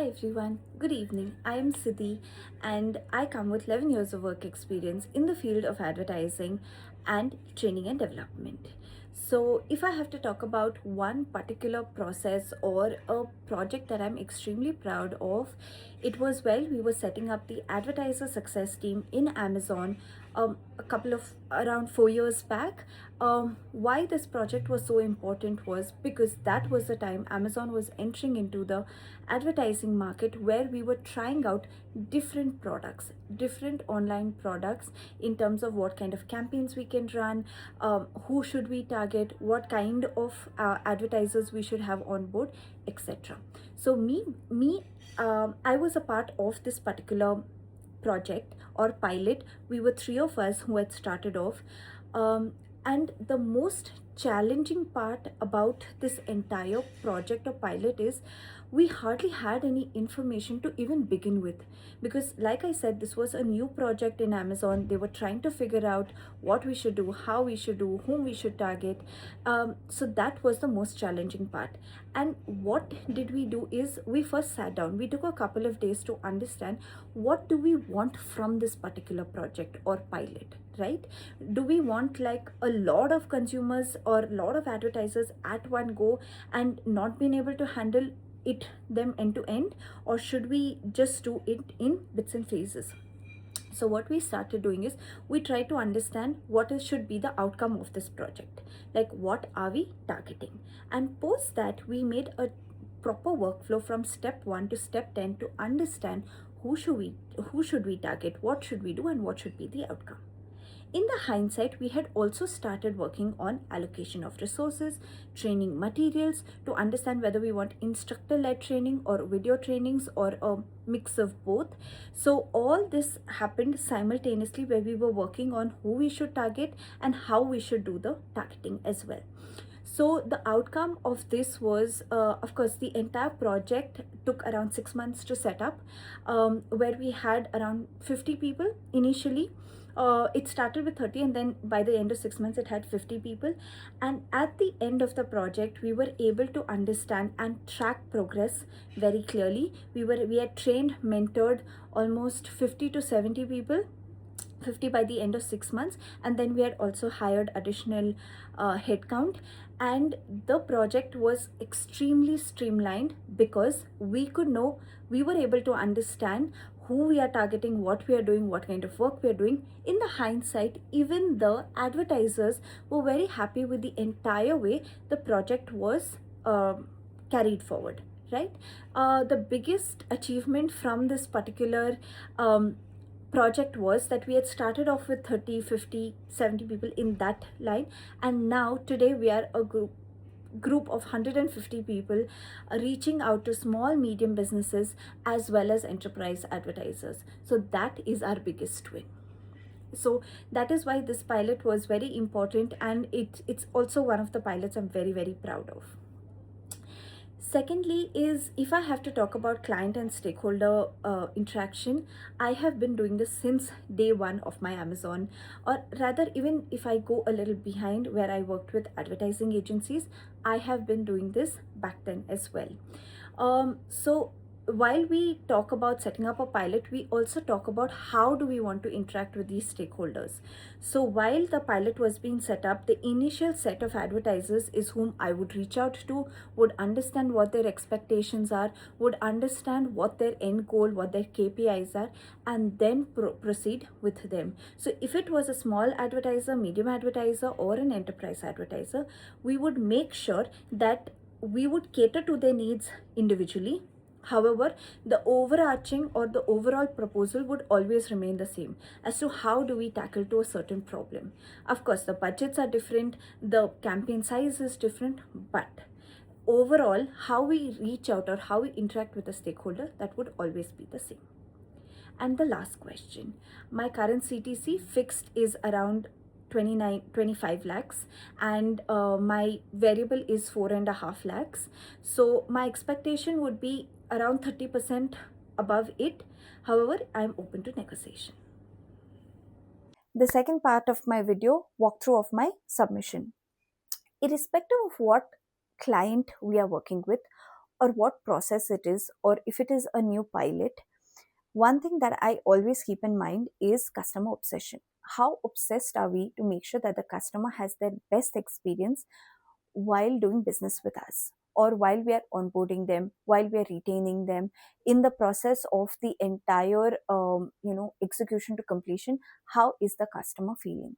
Hi everyone, good evening. I am Siddhi and I come with 11 years of work experience in the field of advertising and training and development. So, if I have to talk about one particular process or a project that I'm extremely proud of, it was while we were setting up the advertiser success team in Amazon a couple of around 4 years back. Why this project was so important was because that was the time Amazon was entering into the advertising market where we were trying out different products, different online products in terms of what kind of campaigns we can run, who should we target, what kind of advertisers we should have on board, etc. So I was a part of this particular project or pilot. We were three of us who had started off, um, and the most challenging part about this entire project or pilot is we hardly had any information to even begin with, because like I said, this was a new project in Amazon. They were trying to figure out what we should do, how we should do, whom we should target. So that was the most challenging part. And what did we do is we first sat down, we took a couple of days to understand what do we want from this particular project or pilot, right? Do we want like a lot of consumers or a lot of advertisers at one go and not being able to handle them end to end, or should we just do it in bits and phases? So what we started doing is we try to understand what should be the outcome of this project, like what are we targeting, and post that we made a proper workflow from step 1 to step 10 to understand who should we target, what should we do, and what should be the outcome. In the hindsight, we had also started working on allocation of resources, training materials to understand whether we want instructor led training or video trainings or a mix of both. So, all this happened simultaneously where we were working on who we should target and how we should do the targeting as well. So the outcome of this was, of course, the entire project took around 6 months to set up, where we had around 50 people initially. It started with 30, and then by the end of 6 months it had 50 people. And at the end of the project we were able to understand and track progress very clearly. We had trained, mentored almost 50 to 70 people, 50 by the end of 6 months, and then we had also hired additional headcount. And the project was extremely streamlined because we were able to understand who we are targeting, what we are doing, what kind of work we are doing. In the hindsight, even the advertisers were very happy with the entire way the project was carried forward, right? The biggest achievement from this particular project was that we had started off with 30, 50, 70 people in that line, and now today we are a group of 150 people, reaching out to small medium businesses as well as enterprise advertisers. So that is our biggest win. So that is why this pilot was very important, and it's also one of the pilots I'm very, very proud of. Secondly, is if I have to talk about client and stakeholder interaction, I have been doing this since day one of my Amazon, or rather, even if I go a little behind where I worked with advertising agencies, I have been doing this back then as well. So while we talk about setting up a pilot, we also talk about how do we want to interact with these stakeholders. So while the pilot was being set up, the initial set of advertisers is whom I would reach out to, would understand what their expectations are, would understand what their end goal, what their KPIs are, and then proceed with them. So if it was a small advertiser, medium advertiser, or an enterprise advertiser, we would make sure that we would cater to their needs individually. However, the overarching or the overall proposal would always remain the same as to how do we tackle to a certain problem. Of course, the budgets are different, the campaign size is different, but overall, how we reach out or how we interact with the stakeholder, that would always be the same. And the last question, my current CTC fixed is around 25 lakhs, and my variable is 4.5 lakhs. So my expectation would be around 30% above it. However, I'm open to negotiation. The second part of my video, walkthrough of my submission. Irrespective of what client we are working with, or what process it is, or if it is a new pilot, one thing that I always keep in mind is customer obsession. How obsessed are we to make sure that the customer has their best experience while doing business with us, or while we are onboarding them, while we are retaining them, in the process of the entire execution to completion? How is the customer feeling?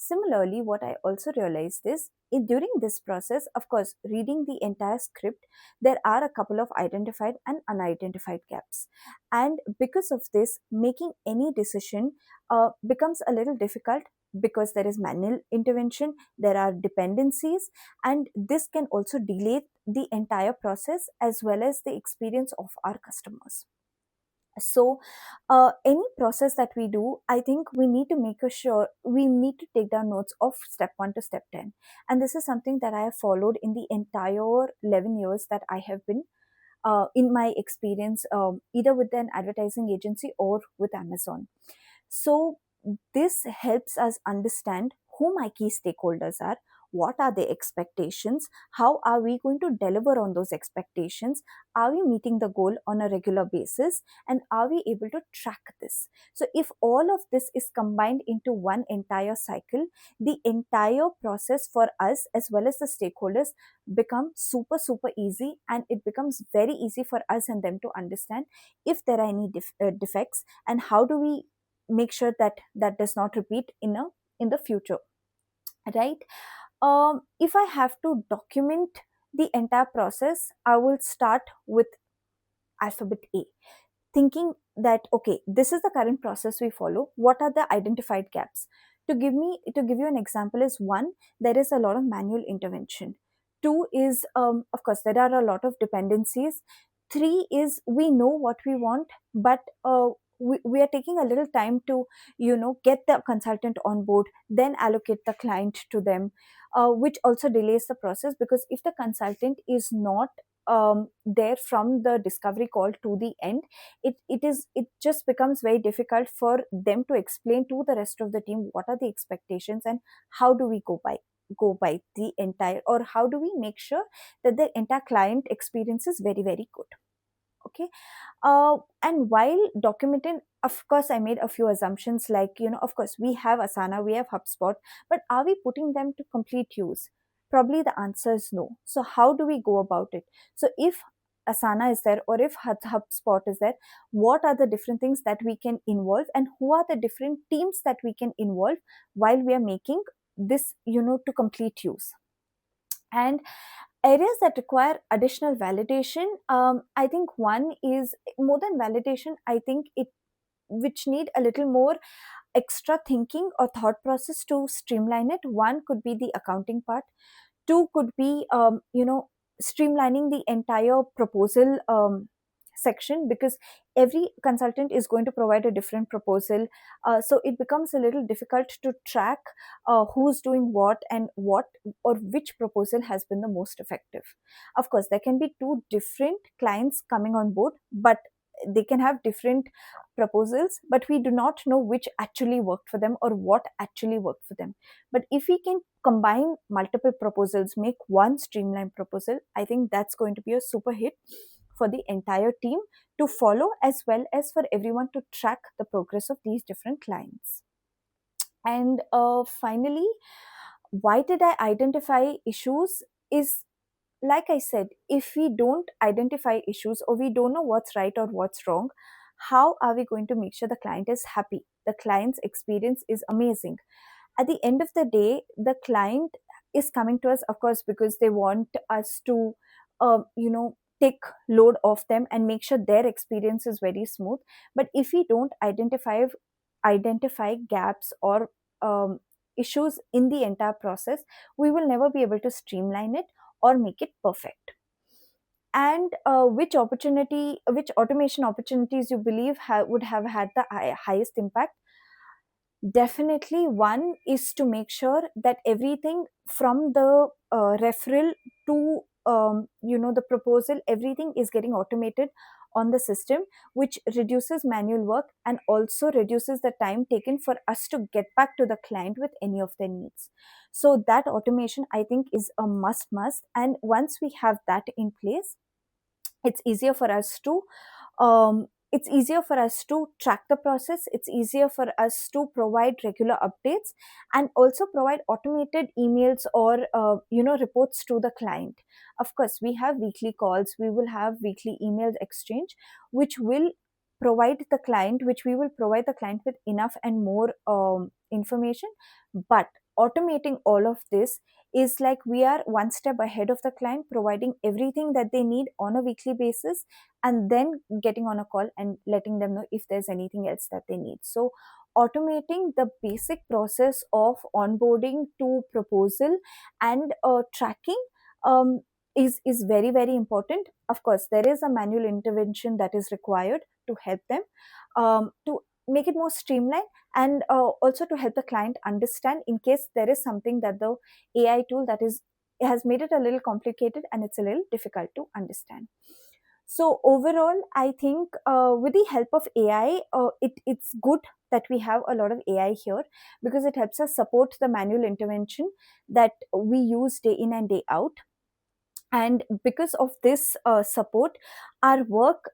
Similarly, what I also realized is during this process, of course, reading the entire script, there are a couple of identified and unidentified gaps. And because of this, making any decision becomes a little difficult, because there is manual intervention, there are dependencies, and this can also delay the entire process as well as the experience of our customers. So any process that we do, I think we need to make a sure we need to take down notes of step 1 to step 10. And this is something that I have followed in the entire 11 years that I have been in my experience, either with an advertising agency or with Amazon. So this helps us understand who my key stakeholders are, what are their expectations, how are we going to deliver on those expectations, are we meeting the goal on a regular basis, and are we able to track this? So if all of this is combined into one entire cycle, the entire process for us as well as the stakeholders become super easy, and it becomes very easy for us and them to understand if there are any defects, and how do we make sure that that does not repeat in the future, right? If I have to document the entire process, I will start with alphabet A, thinking that okay, this is the current process we follow, what are the identified gaps? To give you an example is, one, there is a lot of manual intervention. Two is, of course, there are a lot of dependencies. Three is, we know what we want, but we are taking a little time to get the consultant on board, then allocate the client to them, which also delays the process, because if the consultant is not there from the discovery call to the end, it just becomes very difficult for them to explain to the rest of the team what are the expectations, and how do we go by the entire, or how do we make sure that the entire client experience is very very good. Okay. And while documenting, of course, I made a few assumptions, like, of course, we have Asana, we have HubSpot, but are we putting them to complete use? Probably the answer is no. So how do we go about it? So if Asana is there, or if HubSpot is there, what are the different things that we can involve, and who are the different teams that we can involve while we are making this, to complete use? And areas that require additional validation, I think one is, more than validation, I think it which need a little more extra thinking or thought process to streamline it. One could be the accounting part. Two could be streamlining the entire proposal section, because every consultant is going to provide a different proposal, so it becomes a little difficult to track who's doing what, and what or which proposal has been the most effective. Of course, there can be two different clients coming on board, but they can have different proposals, but we do not know which actually worked for them or what actually worked for them. But if we can combine multiple proposals, make one streamlined proposal, I think that's going to be a super hit for the entire team to follow, as well as for everyone to track the progress of these different clients. And finally, why did I identify issues? Is, like I said, if we don't identify issues, or we don't know what's right or what's wrong, how are we going to make sure the client is happy, the client's experience is amazing? At the end of the day, the client is coming to us, of course, because they want us to take load off them and make sure their experience is very smooth. But if we don't identify gaps or issues in the entire process, we will never be able to streamline it or make it perfect. And which automation opportunities you believe would have had the highest impact? Definitely, one is to make sure that everything from the referral to the proposal, everything is getting automated on the system, which reduces manual work and also reduces the time taken for us to get back to the client with any of their needs. So that automation, I think, is a must. And once we have that in place, It's easier for us to track the process. It's easier for us to provide regular updates and also provide automated emails or reports to the client. Of course, we have weekly calls, we will have weekly email exchange, which will which we will provide the client with enough and more information. But automating all of this is like we are one step ahead of the client, providing everything that they need on a weekly basis, and then getting on a call and letting them know if there's anything else that they need. So automating the basic process of onboarding to proposal and tracking um, is very very important. Of course, there is a manual intervention that is required to help them, to make it more streamlined, and also to help the client understand in case there is something that the AI tool that is has made it a little complicated and it's a little difficult to understand. So overall, I think with the help of AI, it's good that we have a lot of AI here, because it helps us support the manual intervention that we use day in and day out. And because of this support, our work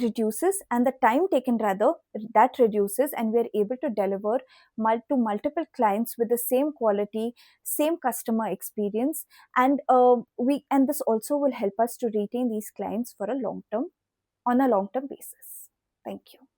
reduces, and the time taken rather, that reduces, and we are able to deliver to multiple clients with the same quality, same customer experience. And this also will help us to retain these clients for a long term, on a long term basis. Thank you.